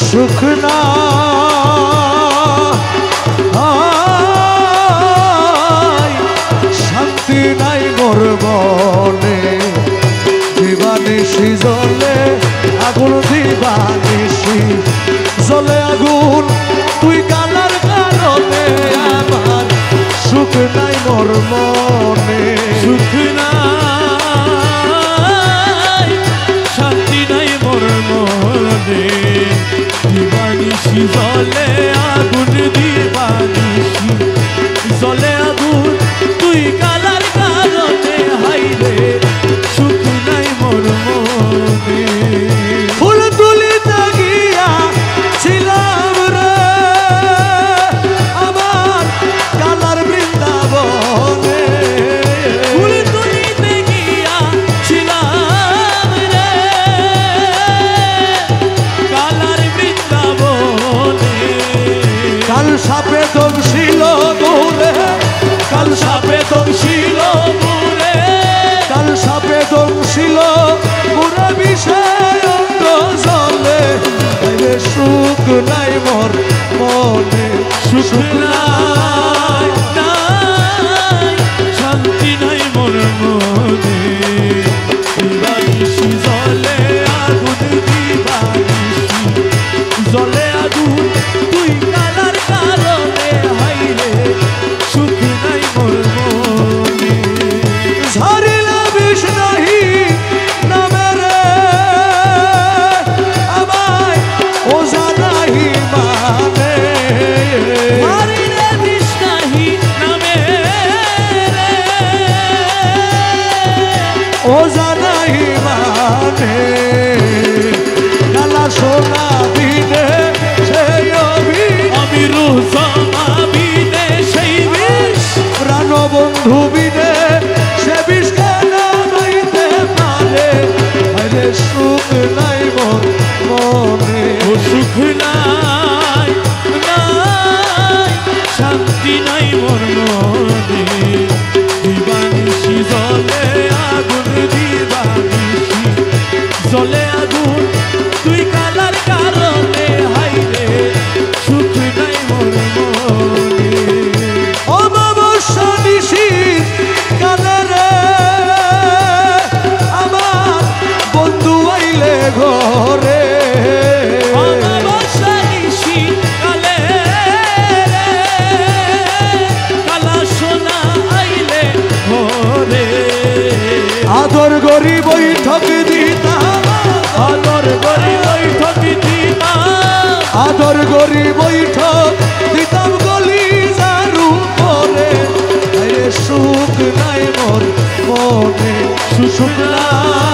সুখ নাই শান্তি নাই মোর মনে দিবানিশি জ্বলে আগুন দিবানিশি জ্বলে আগুন তুই কালার কারণে আমার সুখ নাই মোর মনে সুখ নাই শান্তি নাই মোর মনে দিবানিশি জ্বলে আগুন দিবানিশি জ্বলে আগুন তুই কালার কারণে হাইরে সুখ নাই মোর মনে ফুল তুলিতে গিয়া ছিলাম রে আমার কালার বৃন্দাবনে ফুল তুলিতে গিয়া ছিলাম রে কালার বৃন্দাবনে কাল সাপে দমছিল দূরে কাল সাপে দমছিল দূরে কাল সাপে দমছিল পুরা বিষয় অন্ত জলে রে সুখ নাই মোর মনে সুখ নাই নাই শান্তি নাই মোর মনে দিবানিশি জ্বলে আগুন দিবানিশি জ্বলে আগুন তুই কালার কারণে হাইরে সুখ নাই মোর মনে ঝরিলা বিষ নাহি নামে রে আমায় ওঝা নাহি মানে হারিরে বিষ নাহি নামে রে ওঝা নাহি মানে কালা সোনা দিনে সেই অবিরু সমাবিনে সেই বিষ প্রাণ বন্ধু বিনে সে বিষ কেনা নাইতে পারে আরে সুখ নাই মোর মনে ও সুখ নাই নাই শান্তি নাই মোর মনে দিবানিশি জ্বলে আগুন দিবানিশি জ্বলে আগুন তুই কালার কারণে হাইরে সুখ নাই মোর মনে অমাবস্যা নিশির কালে রে আমার বন্ধু আইলে ঘরে অমাবস্যা নিশি কালে রে কালা সোনা আইলে ঘরে আদর গরি বৈঠক দিতাম আদর করি বৈঠক দিতাম আদর গরি বৈঠক দিতাম গলি যারু পরে সুখ নাই মোর মনে সুখ নাই